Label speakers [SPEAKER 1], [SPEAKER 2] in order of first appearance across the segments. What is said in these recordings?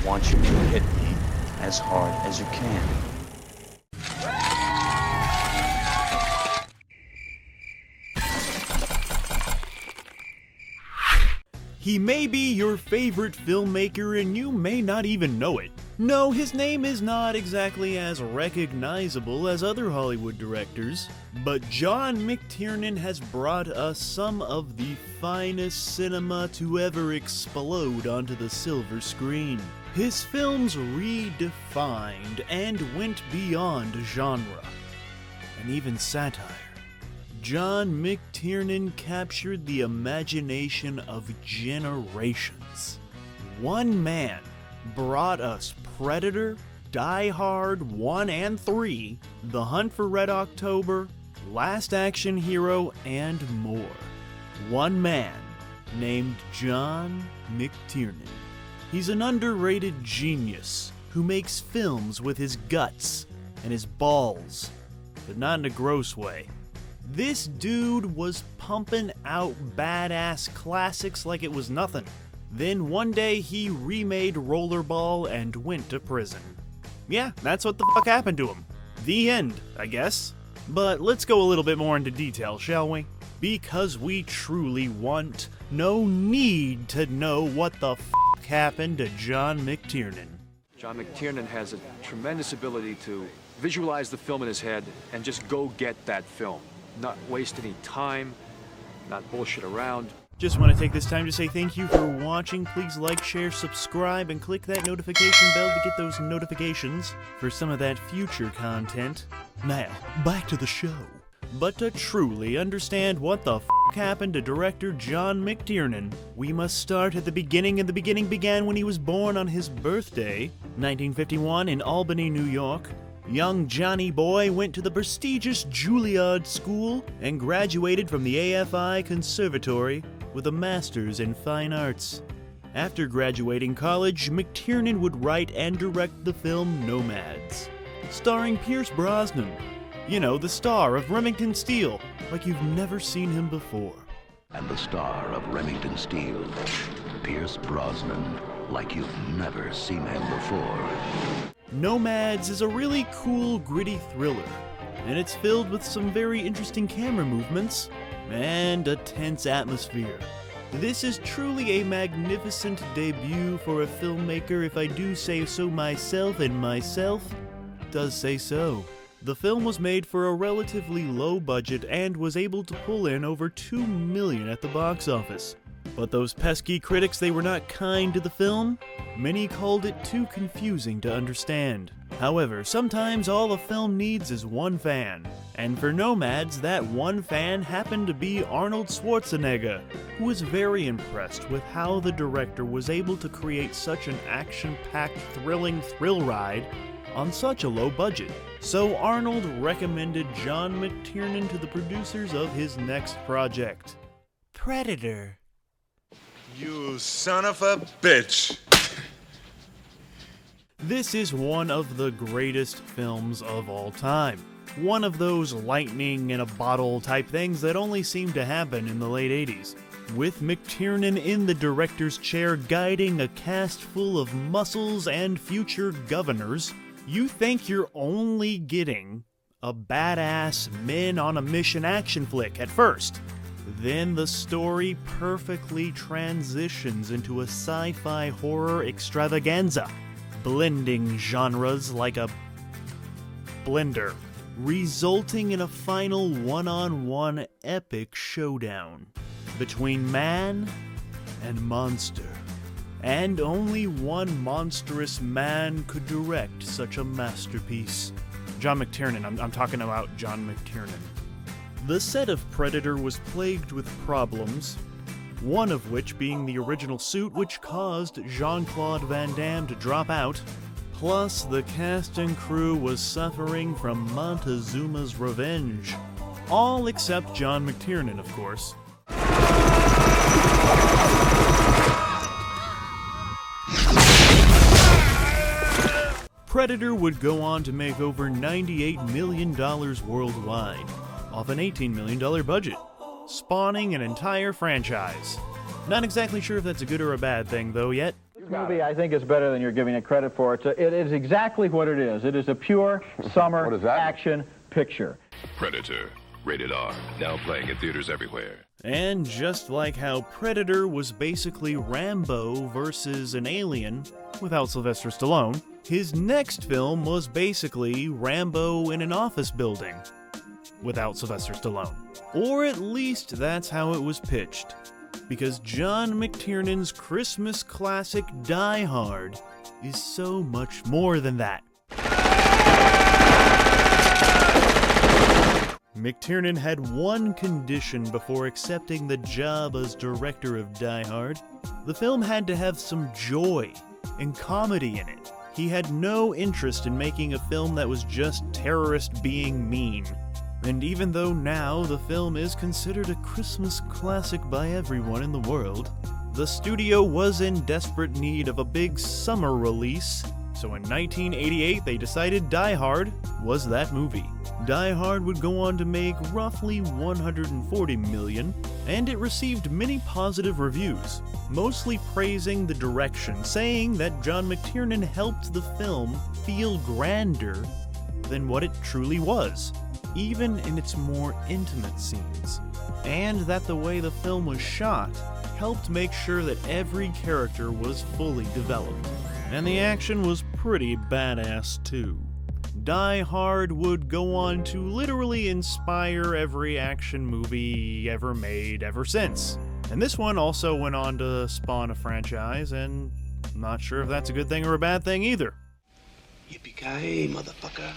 [SPEAKER 1] want you to hit me as hard as you can.
[SPEAKER 2] He may be your favorite filmmaker and you may not even know it. No, his name is not exactly as recognizable as other Hollywood directors, but John McTiernan has brought us some of the finest cinema to ever explode onto the silver screen. His films redefined and went beyond genre, and even satire. John McTiernan captured the imagination of generations. One man brought us Predator, Die Hard 1 and 3, The Hunt for Red October, Last Action Hero, and more. One man named John McTiernan. He's an underrated genius who makes films with his guts and his balls, but not in a gross way. This dude was pumping out badass classics like it was nothing. Then one day he remade Rollerball and went to prison. Yeah, that's what the fuck happened to him. The end, I guess. But let's go a little bit more into detail, shall we? Because we truly want, no need to know what the fuck happened to John McTiernan.
[SPEAKER 3] John McTiernan has a tremendous ability to visualize the film in his head and just go get that film. Not waste any time, not bullshit around.
[SPEAKER 2] Just want to take this time to say thank you for watching. Please like, share, subscribe, and click that notification bell to get those notifications for some of that future content. Now, back to the show. But to truly understand what the f*** happened to director John McTiernan, we must start at the beginning, and the beginning began when he was born on his birthday, 1951, in Albany, New York. Young Johnny Boy went to the prestigious Juilliard School and graduated from the AFI Conservatory with a master's in fine arts. After graduating college, McTiernan would write and direct the film Nomads, starring Pierce Brosnan. You know, the star of Remington Steele, like you've never seen him before.
[SPEAKER 4] And the star of Remington Steele, Pierce Brosnan, like you've never seen him before.
[SPEAKER 2] Nomads is a really cool, gritty thriller, and it's filled with some very interesting camera movements and a tense atmosphere. This is truly a magnificent debut for a filmmaker, if I do say so myself, and myself does say so. The film was made for a relatively low budget and was able to pull in over $2 million at the box office. But those pesky critics, they were not kind to the film. Many called it too confusing to understand. However, sometimes all a film needs is one fan. And for Nomads, that one fan happened to be Arnold Schwarzenegger, who was very impressed with how the director was able to create such an action-packed, thrilling thrill ride on such a low budget. So Arnold recommended John McTiernan to the producers of his next project, Predator.
[SPEAKER 5] You son of a bitch!
[SPEAKER 2] This is one of the greatest films of all time. One of those lightning in a bottle type things that only seem to happen in the late 80s. With McTiernan in the director's chair guiding a cast full of muscles and future governors, you think you're only getting a badass men on a mission action flick at first. Then the story perfectly transitions into a sci-fi horror extravaganza, blending genres like a blender, resulting in a final one-on-one epic showdown between man and monster. And only one monstrous man could direct such a masterpiece. John McTiernan, I'm talking about John McTiernan. The set of Predator was plagued with problems, one of which being the original suit, which caused Jean-Claude Van Damme to drop out. Plus, the cast and crew was suffering from Montezuma's revenge. All except John McTiernan, of course. Predator would go on to make over $98 million worldwide, off an $18 million budget, spawning an entire franchise. Not exactly sure if that's a good or a bad thing, though, yet.
[SPEAKER 6] This movie, I think, is better than you're giving it credit for. It is exactly what it is. It is a pure summer action picture.
[SPEAKER 7] Predator, rated R, now playing in theaters everywhere.
[SPEAKER 2] And just like how Predator was basically Rambo versus an alien without Sylvester Stallone, his next film was basically Rambo in an office building without Sylvester Stallone. Or at least that's how it was pitched. Because John McTiernan's Christmas classic Die Hard is so much more than that. McTiernan had one condition before accepting the job as director of Die Hard. The film had to have some joy and comedy in it. He had no interest in making a film that was just terrorists being mean. And even though now the film is considered a Christmas classic by everyone in the world, the studio was in desperate need of a big summer release, so in 1988 they decided Die Hard was that movie. Die Hard would go on to make roughly $140 million, and it received many positive reviews, mostly praising the direction, saying that John McTiernan helped the film feel grander than what it truly was, even in its more intimate scenes, and that the way the film was shot helped make sure that every character was fully developed. And the action was pretty badass too. Die Hard would go on to literally inspire every action movie ever made ever since. And this one also went on to spawn a franchise, and I'm not sure if that's a good thing or a bad thing either.
[SPEAKER 8] Yippee-ki-yay, motherfucker.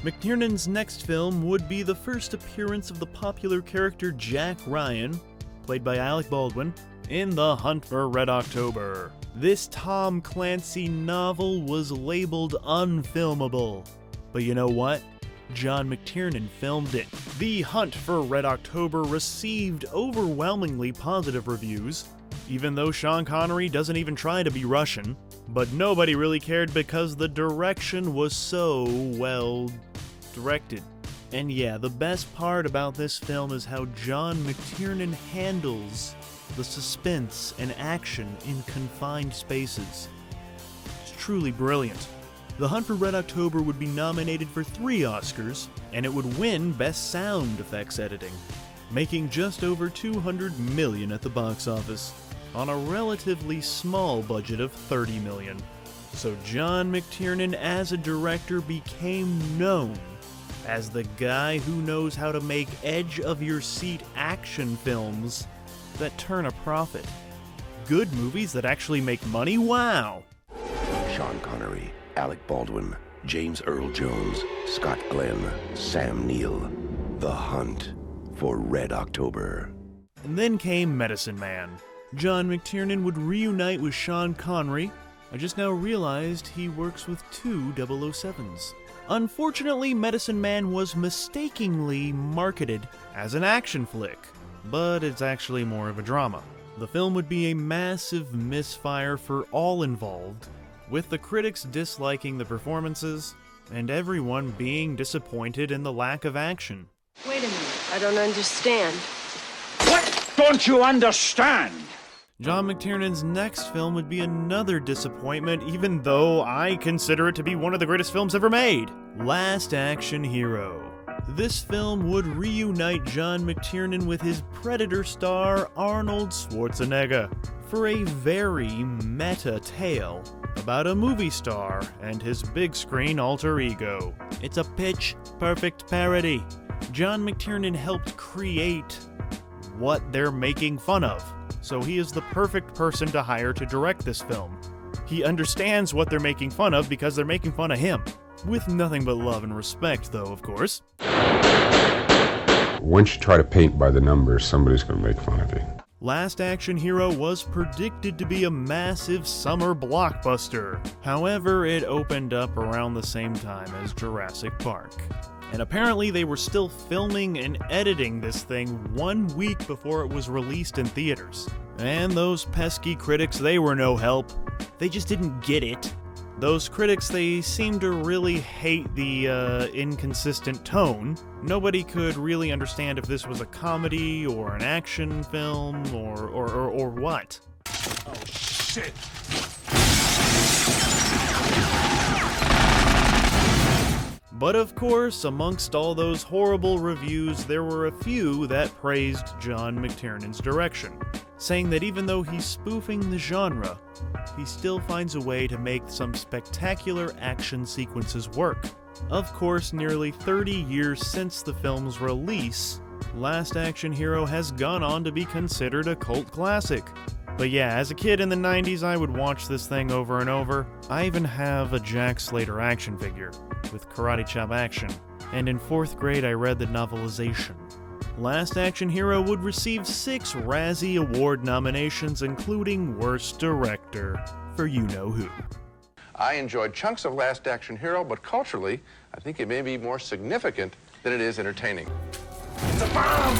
[SPEAKER 2] McTiernan's next film would be the first appearance of the popular character Jack Ryan, played by Alec Baldwin, in The Hunt for Red October. This Tom Clancy novel was labeled unfilmable. But you know what? John McTiernan filmed it. The Hunt for Red October received overwhelmingly positive reviews, even though Sean Connery doesn't even try to be Russian. But nobody really cared because the direction was so well directed. And yeah, the best part about this film is how John McTiernan handles the suspense and action in confined spaces. It's truly brilliant. The Hunt for Red October would be nominated for 3 Oscars, and it would win Best Sound Effects Editing, making just over $200 million at the box office, on a relatively small budget of $30 million. So John McTiernan as a director became known as the guy who knows how to make edge-of-your-seat action films that turn a profit. Good movies that actually make money? Wow!
[SPEAKER 8] Sean Connery, Alec Baldwin, James Earl Jones, Scott Glenn, Sam Neill. The Hunt for Red October.
[SPEAKER 2] And then came Medicine Man. John McTiernan would reunite with Sean Connery. I just now realized he works with 2 007s. Unfortunately, Medicine Man was mistakenly marketed as an action flick, but it's actually more of a drama. The film would be a massive misfire for all involved, with the critics disliking the performances, and everyone being disappointed in the lack of action.
[SPEAKER 9] Wait a minute, I don't understand.
[SPEAKER 10] What don't you understand?
[SPEAKER 2] John McTiernan's next film would be another disappointment, even though I consider it to be one of the greatest films ever made. Last Action Hero. This film would reunite John McTiernan with his Predator star Arnold Schwarzenegger for a very meta tale about a movie star and his big screen alter ego. It's a pitch-perfect parody. John McTiernan helped create what they're making fun of, so he is the perfect person to hire to direct this film. He understands what they're making fun of because they're making fun of him. With nothing but love and respect, though, of course.
[SPEAKER 11] Once you try to paint by the numbers, somebody's going to make fun of you.
[SPEAKER 2] Last Action Hero was predicted to be a massive summer blockbuster. However, it opened up around the same time as Jurassic Park. And apparently they were still filming and editing this thing 1 week before it was released in theaters. And those pesky critics, they were no help. They just didn't get it. Those critics, they seem to really hate the inconsistent tone. Nobody could really understand if this was a comedy or an action film or what.
[SPEAKER 5] Oh, shit.
[SPEAKER 2] But of course, amongst all those horrible reviews, there were a few that praised John McTiernan's direction, saying that even though he's spoofing the genre, he still finds a way to make some spectacular action sequences work. Of course, nearly 30 years since the film's release, Last Action Hero has gone on to be considered a cult classic. But yeah, as a kid in the 90s, I would watch this thing over and over. I even have a Jack Slater action figure with karate chop action, and in 4th grade I read the novelization. Last Action Hero would receive 6 Razzie Award nominations, including Worst Director for you-know-who.
[SPEAKER 12] I enjoyed chunks of Last Action Hero, but culturally, I think it may be more significant than it is entertaining.
[SPEAKER 5] It's a bomb!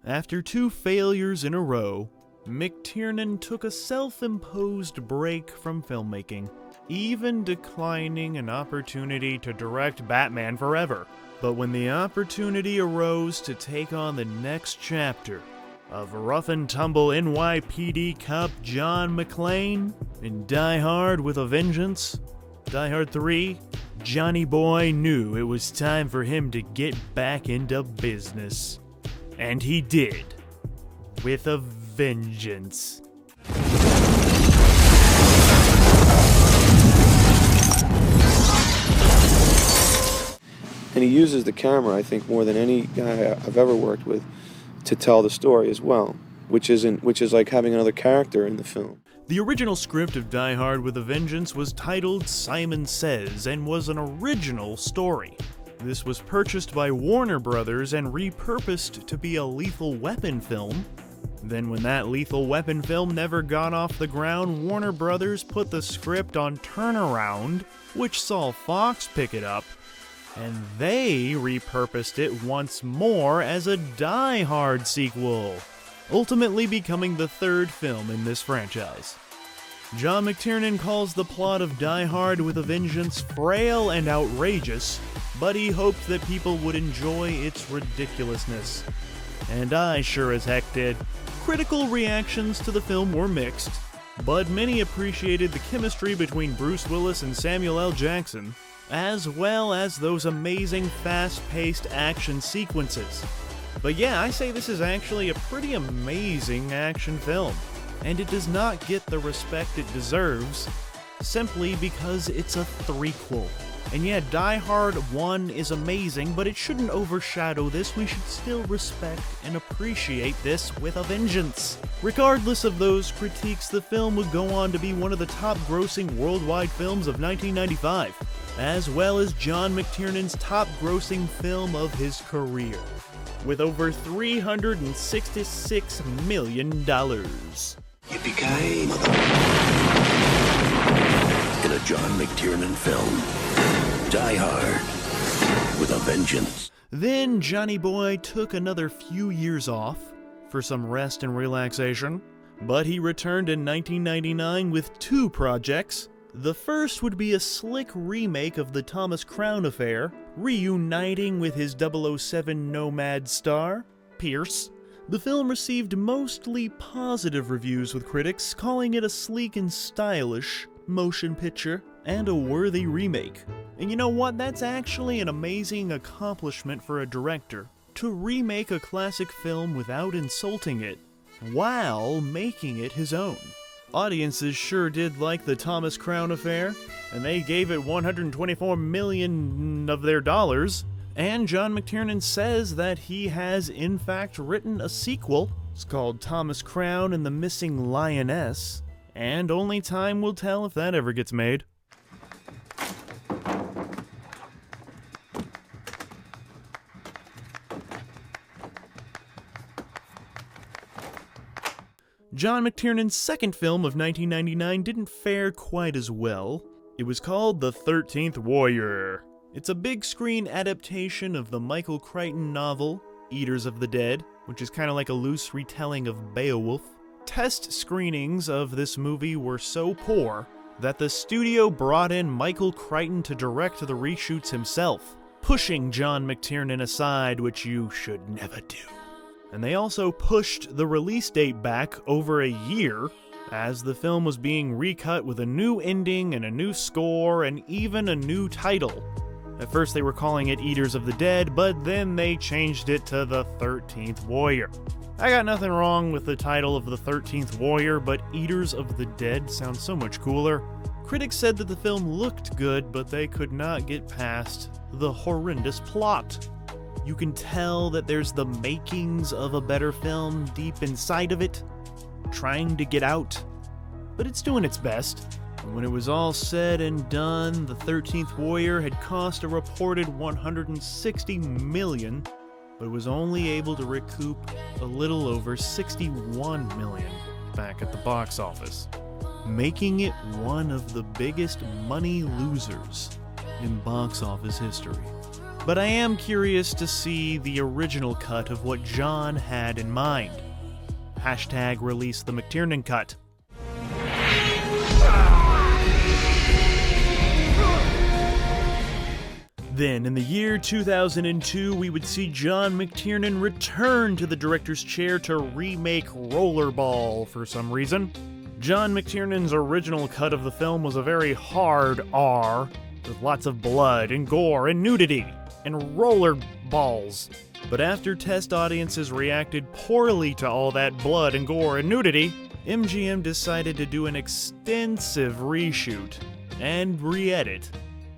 [SPEAKER 2] After 2 failures in a row, McTiernan took a self-imposed break from filmmaking, even declining an opportunity to direct Batman Forever. But when the opportunity arose to take on the next chapter of rough-and-tumble NYPD cop John McClane in Die Hard with a Vengeance, Die Hard 3, Johnny Boy knew it was time for him to get back into business. And he did. With a vengeance.
[SPEAKER 13] And he uses the camera, I think, more than any guy I've ever worked with to tell the story as well, which is like having another character in the film.
[SPEAKER 2] The original script of Die Hard with a Vengeance was titled Simon Says and was an original story. This was purchased by Warner Brothers and repurposed to be a Lethal Weapon film. Then when that Lethal Weapon film never got off the ground, Warner Brothers put the script on turnaround, which saw Fox pick it up, and they repurposed it once more as a Die Hard sequel, ultimately becoming the 3rd film in this franchise. John McTiernan calls the plot of Die Hard with a Vengeance frail and outrageous, but he hoped that people would enjoy its ridiculousness. And I sure as heck did. Critical reactions to the film were mixed, but many appreciated the chemistry between Bruce Willis and Samuel L. Jackson, as well as those amazing fast-paced action sequences. But yeah, I say this is actually a pretty amazing action film, and it does not get the respect it deserves, simply because it's a threequel. And yeah, Die Hard 1 is amazing, but it shouldn't overshadow this. We should still respect and appreciate this with a vengeance. Regardless of those critiques, the film would go on to be one of the top-grossing worldwide films of 1995, as well as John McTiernan's top-grossing film of his career, with over $366 million.
[SPEAKER 8] Yippee-ki-yay, mother... In a John McTiernan film, Die Hard with a Vengeance.
[SPEAKER 2] Then Johnny Boy took another few years off for some rest and relaxation, but he returned in 1999 with 2 projects. The first would be a slick remake of the Thomas Crown Affair, reuniting with his 007 Nomad star, Pierce. The film received mostly positive reviews with critics, calling it a sleek and stylish motion picture and a worthy remake. And you know what? That's actually an amazing accomplishment for a director, to remake a classic film without insulting it, while making it his own. Audiences sure did like the Thomas Crown Affair, and they gave it $124 million of their dollars. And John McTiernan says that he has in fact written a sequel. It's called Thomas Crown and the Missing Lioness, and only time will tell if that ever gets made. John McTiernan's second film of 1999 didn't fare quite as well. It was called The 13th Warrior. It's a big-screen adaptation of the Michael Crichton novel, Eaters of the Dead, which is kind of like a loose retelling of Beowulf. Test screenings of this movie were so poor that the studio brought in Michael Crichton to direct the reshoots himself, pushing John McTiernan aside, which you should never do. And they also pushed the release date back over a year, as the film was being recut with a new ending and a new score and even a new title. At first they were calling it Eaters of the Dead, but then they changed it to The 13th Warrior. I got nothing wrong with the title of The 13th Warrior, but Eaters of the Dead sounds so much cooler. Critics said that the film looked good, but they could not get past the horrendous plot. You can tell that there's the makings of a better film deep inside of it, trying to get out, but it's doing its best. And when it was all said and done, The 13th Warrior had cost a reported $160 million, but was only able to recoup a little over $61 million back at the box office, making it one of the biggest money losers in box office history. But I am curious to see the original cut of what John had in mind. Hashtag release the McTiernan cut. Then, in the year 2002, we would see John McTiernan return to the director's chair to remake Rollerball for some reason. John McTiernan's original cut of the film was a very hard R, with lots of blood and gore and nudity and roller balls. But after test audiences reacted poorly to all that blood and gore and nudity, MGM decided to do an extensive reshoot and re-edit,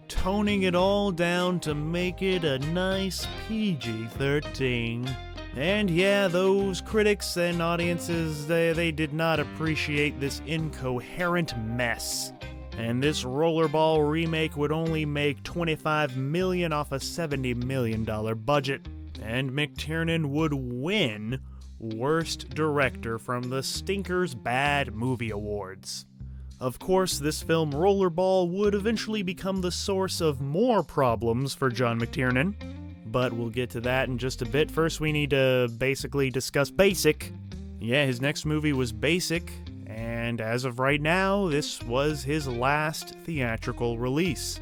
[SPEAKER 2] toning it all down to make it a nice PG-13. And yeah, those critics and audiences, they did not appreciate this incoherent mess. And this Rollerball remake would only make $25 million off a $70 million budget. And McTiernan would win Worst Director from the Stinkers Bad Movie Awards. Of course, this film Rollerball would eventually become the source of more problems for John McTiernan, but we'll get to that in just a bit. First, we need to basically discuss Basic. Yeah, his next movie was Basic, and as of right now, this was his last theatrical release.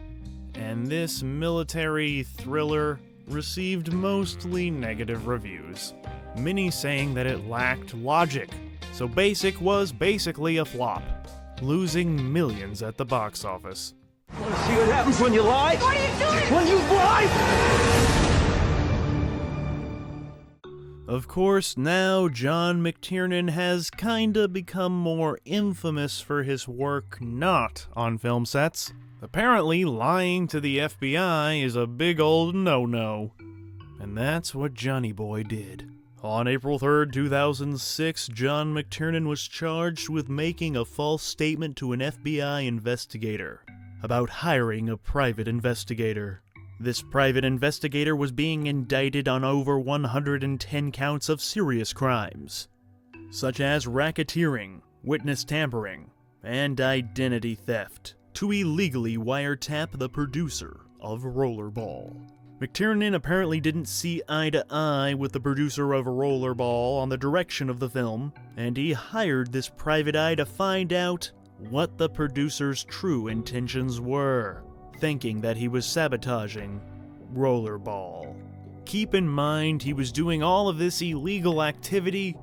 [SPEAKER 2] And this military thriller received mostly negative reviews, many saying that it lacked logic. So Basic was basically a flop, losing millions at the box office.
[SPEAKER 10] Want to see what happens when you lie? What are you doing? When you lie?
[SPEAKER 2] Of course, now John McTiernan has kinda become more infamous for his work not on film sets. Apparently, lying to the FBI is a big old no-no. And that's what Johnny Boy did. On April 3rd, 2006, John McTiernan was charged with making a false statement to an FBI investigator about hiring a private investigator. This private investigator was being indicted on over 110 counts of serious crimes, such as racketeering, witness tampering, and identity theft, to illegally wiretap the producer of Rollerball. McTiernan apparently didn't see eye to eye with the producer of Rollerball on the direction of the film, and he hired this private eye to find out what the producer's true intentions were, thinking that he was sabotaging Rollerball. Keep in mind, he was doing all of this illegal activity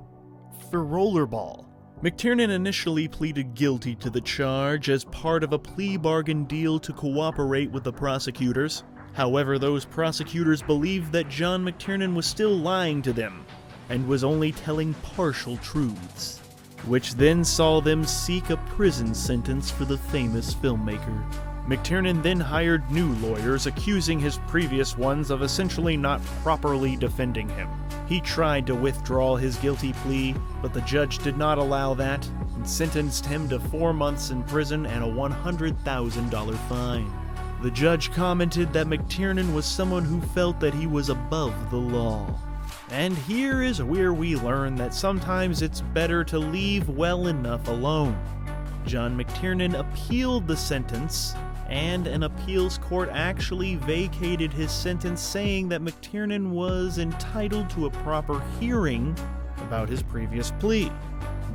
[SPEAKER 2] for Rollerball. McTiernan initially pleaded guilty to the charge as part of a plea bargain deal to cooperate with the prosecutors. However, those prosecutors believed that John McTiernan was still lying to them and was only telling partial truths, which then saw them seek a prison sentence for the famous filmmaker. McTiernan then hired new lawyers, accusing his previous ones of essentially not properly defending him. He tried to withdraw his guilty plea, but the judge did not allow that and sentenced him to 4 months in prison and a $100,000 fine. The judge commented that McTiernan was someone who felt that he was above the law. And here is where we learn that sometimes it's better to leave well enough alone. John McTiernan appealed the sentence, and an appeals court actually vacated his sentence, saying that McTiernan was entitled to a proper hearing about his previous plea.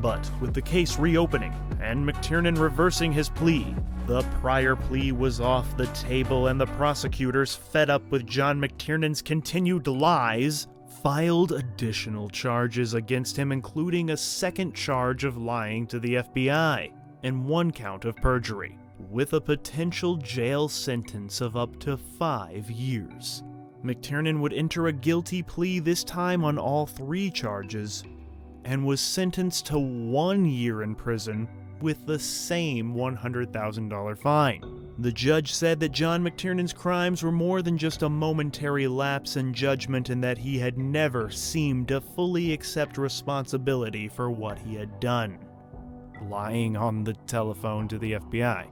[SPEAKER 2] But with the case reopening and McTiernan reversing his plea, the prior plea was off the table, and the prosecutors, fed up with John McTiernan's continued lies, filed additional charges against him, including a second charge of lying to the FBI and one count of perjury, with a potential jail sentence of up to 5 years. McTiernan would enter a guilty plea this time on all 3 charges, and was sentenced to 1 year in prison with the same $100,000 fine. The judge said that John McTiernan's crimes were more than just a momentary lapse in judgment, and that he had never seemed to fully accept responsibility for what he had done. Lying on the telephone to the FBI.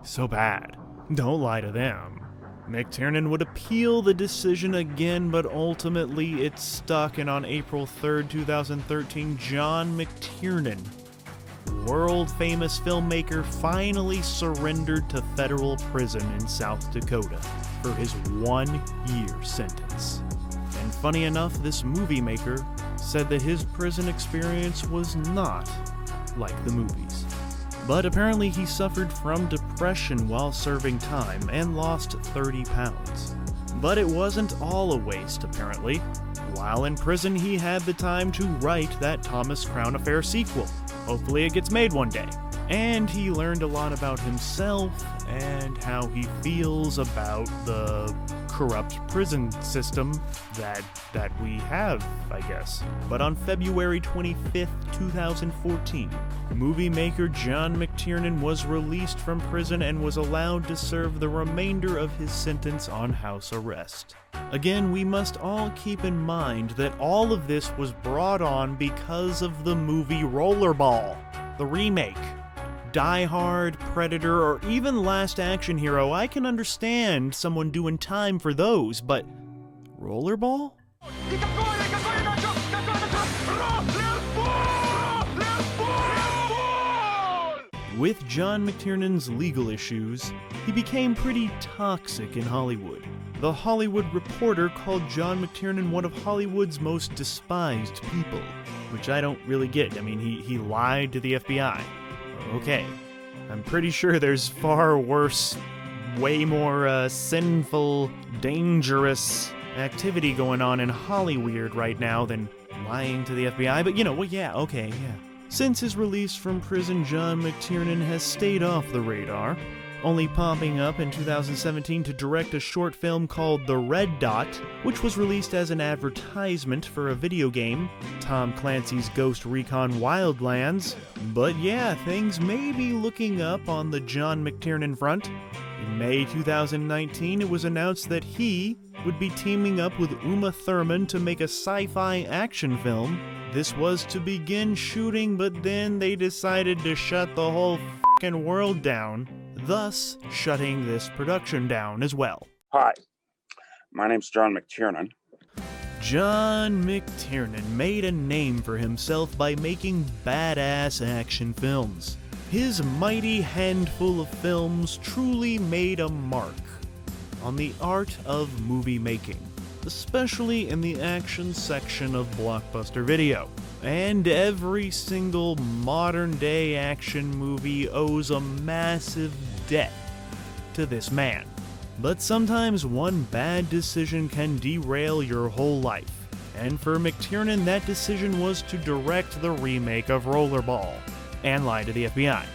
[SPEAKER 2] So bad. Don't lie to them. McTiernan would appeal the decision again, but ultimately it stuck, and on April 3rd, 2013, John McTiernan, world-famous filmmaker, finally surrendered to federal prison in South Dakota for his 1-year sentence. And funny enough, this movie maker said that his prison experience was not like the movies. But apparently he suffered from depression while serving time and lost 30 pounds. But it wasn't all a waste, apparently. While in prison, he had the time to write that Thomas Crown Affair sequel. Hopefully it gets made one day. And he learned a lot about himself and how he feels about the corrupt prison system that we have, I guess. But on February 25th, 2014, movie maker John McTiernan was released from prison and was allowed to serve the remainder of his sentence on house arrest. Again, we must all keep in mind that all of this was brought on because of the movie Rollerball, the remake. Die Hard, Predator, or even Last Action Hero, I can understand someone doing time for those, but Rollerball? With John McTiernan's legal issues, he became pretty toxic in Hollywood. The Hollywood Reporter called John McTiernan one of Hollywood's most despised people, which I don't really get. I mean, he lied to the FBI. Okay, I'm pretty sure there's far worse, way more sinful, dangerous activity going on in Hollyweird right now than lying to the FBI, but well, yeah, okay, yeah. Since his release from prison, John McTiernan has stayed off the radar, only popping up in 2017 to direct a short film called The Red Dot, which was released as an advertisement for a video game, Tom Clancy's Ghost Recon Wildlands. But yeah, things may be looking up on the John McTiernan front. In May 2019, it was announced that he would be teaming up with Uma Thurman to make a sci-fi action film. This was to begin shooting, but then they decided to shut the whole f***ing world down, thus shutting this production down as well.
[SPEAKER 14] Hi, my name's John McTiernan.
[SPEAKER 2] John McTiernan made a name for himself by making badass action films. His mighty handful of films truly made a mark on the art of movie making, especially in the action section of Blockbuster Video. And every single modern-day action movie owes a massive debt to this man. But sometimes one bad decision can derail your whole life. And for McTiernan, that decision was to direct the remake of Rollerball and lie to the FBI.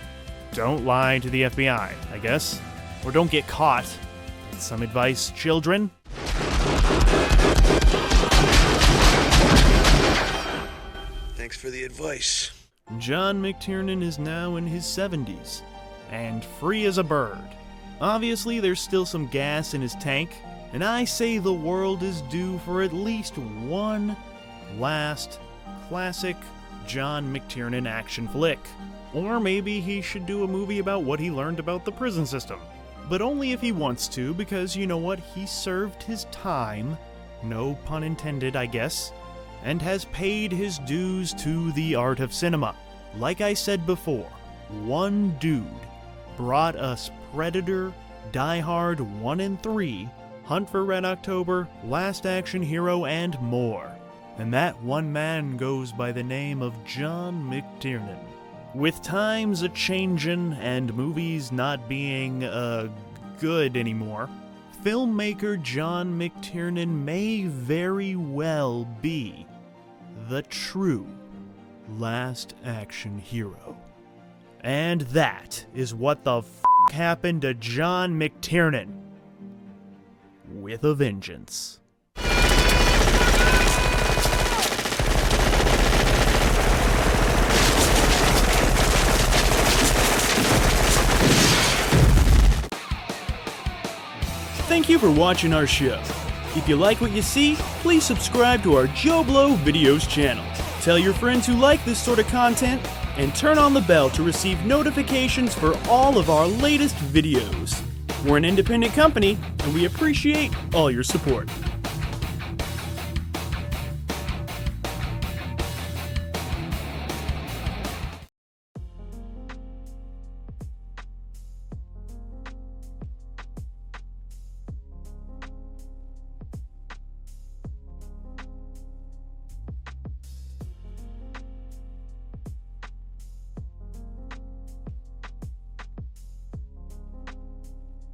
[SPEAKER 2] Don't lie to the FBI, I guess. Or don't get caught. Some advice, children?
[SPEAKER 8] Thanks for the advice.
[SPEAKER 2] John McTiernan is now in his 70s, and free as a bird. Obviously, there's still some gas in his tank, and I say the world is due for at least one last classic John McTiernan action flick. Or maybe he should do a movie about what he learned about the prison system. But only if he wants to, because you know what? He served his time, no pun intended, I guess, and has paid his dues to the art of cinema. Like I said before, one dude brought us Predator, Die Hard 1 and 3, Hunt for Red October, Last Action Hero, and more. And that one man goes by the name of John McTiernan. With times a-changin' and movies not being, good anymore, filmmaker John McTiernan may very well be the true Last Action Hero. And that is what the f*** happened to John McTiernan. With a vengeance. Thank you for watching our show. If you like what you see, please subscribe to our JoBlo Videos channel. Tell your friends who like this sort of content, and turn on the bell to receive notifications for all of our latest videos. We're an independent company, and we appreciate all your support.